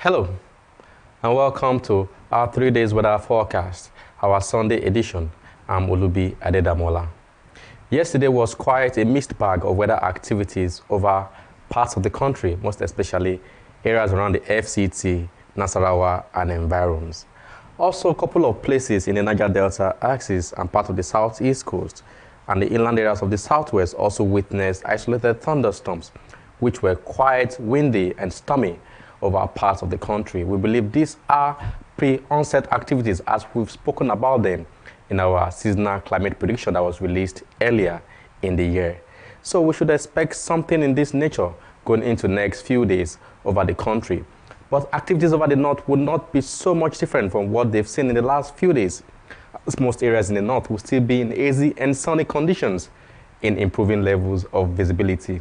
Hello, and welcome to our 3 days weather forecast, our Sunday edition. I'm Olubi Adedamola. Yesterday was quite a mixed bag of weather activities over parts of the country, most especially areas around the FCT, Nasarawa, and environs. Also, a couple of places in the Niger Delta axis and part of the southeast coast and the inland areas of the southwest also witnessed isolated thunderstorms, which were quite windy and stormy over parts of the country. We believe these are pre-onset activities as we've spoken about them in our seasonal climate prediction that was released earlier in the year. So we should expect something in this nature going into the next few days over the country. But activities over the north would not be so much different from what they've seen in the last few days, as most areas in the north will still be in hazy and sunny conditions in improving levels of visibility.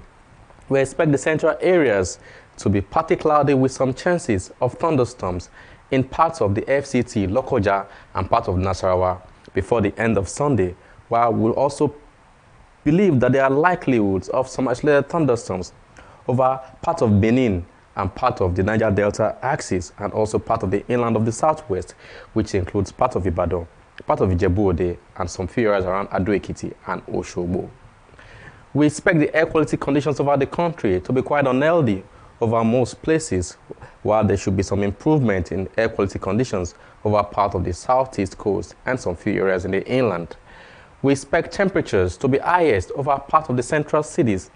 We expect the central areas to be partly cloudy with some chances of thunderstorms in parts of the FCT, Lokoja, and part of Nasarawa before the end of Sunday, while we'll also believe that there are likelihoods of some isolated thunderstorms over part of Benin and part of the Niger Delta axis, and also part of the inland of the southwest, which includes part of Ibadan, part of Ijebu-Ode, and some few areas around Ado-Ekiti and Osogbo. We expect the air quality conditions over the country to be quite unhealthy over most places, while there should be some improvement in air quality conditions over part of the southeast coast and some few areas in the inland. We expect temperatures to be highest over part of the central cities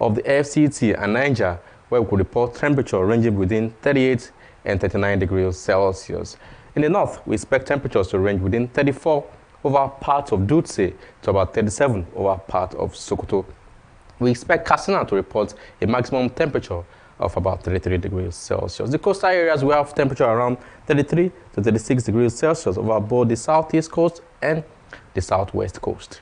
of the FCT and Niger, where we could report temperature ranging within 38 and 39 degrees Celsius. In the north, we expect temperatures to range within 34 over part of Dutse to about 37 over part of Sokoto. We expect Katsina to report a maximum temperature of about 33 degrees Celsius. The coastal areas will have temperature around 33 to 36 degrees Celsius over both the southeast coast and the southwest coast.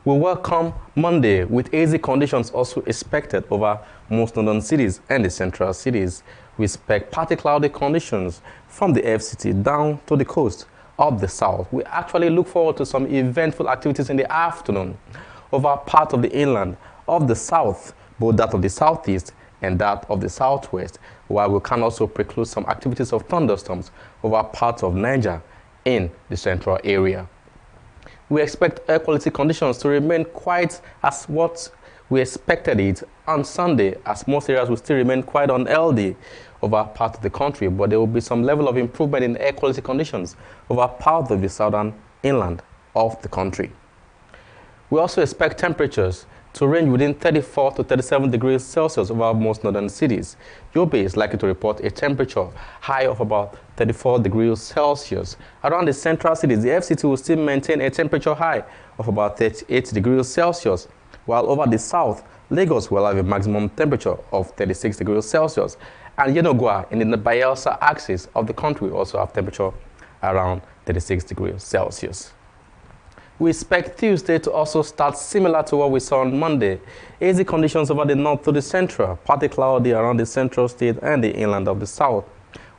We welcome Monday with hazy conditions also expected over most northern cities and the central cities. We expect partly cloudy conditions from the FCT down to the coast of the south. We actually look forward to some eventful activities in the afternoon over part of the inland of the south, both that of the southeast and that of the southwest, while we can also preclude some activities of thunderstorms over parts of Niger in the central area. We expect air quality conditions to remain quite as what we expected it on Sunday, as most areas will still remain quite unhealthy over part of the country, but there will be some level of improvement in air quality conditions over part of the southern inland of the country. We also expect temperatures to range within 34 to 37 degrees Celsius over most northern cities. Yobe is likely to report a temperature high of about 34 degrees Celsius. Around the central cities, the FCT will still maintain a temperature high of about 38 degrees Celsius, while over the south, Lagos will have a maximum temperature of 36 degrees Celsius, and Yenagoa in the Bayelsa axis of the country will also have temperature around 36 degrees Celsius. We expect Tuesday to also start similar to what we saw on Monday. Hazy conditions over the north to the central, partly cloudy around the central state and the inland of the south.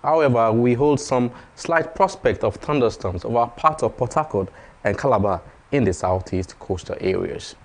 However, we hold some slight prospect of thunderstorms over part of Port Harcourt and Calabar in the southeast coastal areas.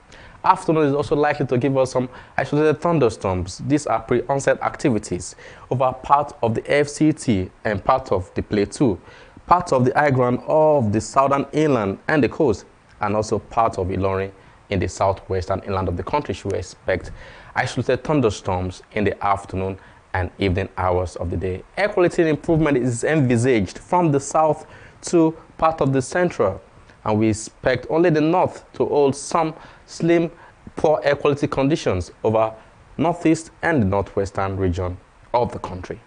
Afternoon is also likely to give us some isolated thunderstorms. These are pre-onset activities over part of the FCT and part of the Plateau, part of the high ground of the southern inland and the coast, and also part of Ilorin in the southwestern inland of the country. Should we expect isolated thunderstorms in the afternoon and evening hours of the day. Air quality improvement is envisaged from the south to part of the central, and we expect only the north to hold some slim, poor air quality conditions over northeast and the northwestern region of the country.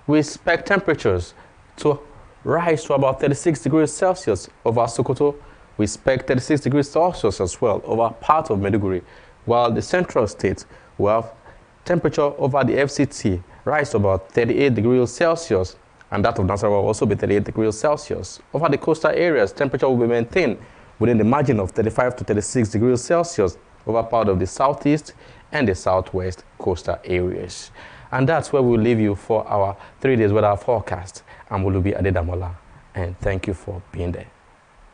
We expect temperatures to rise to about 36 degrees Celsius over Sokoto. We expect 36 degrees Celsius as well over part of Maiduguri, while the central state will have temperature over the FCT rise to about 38 degrees Celsius, and that of Nasarawa will also be 38 degrees Celsius. Over the coastal areas, temperature will be maintained within the margin of 35 to 36 degrees Celsius over part of the southeast and the southwest coastal areas. And that's where we'll leave you for our 3 days weather forecast. I'm Olubi Adedamola, and thank you for being there.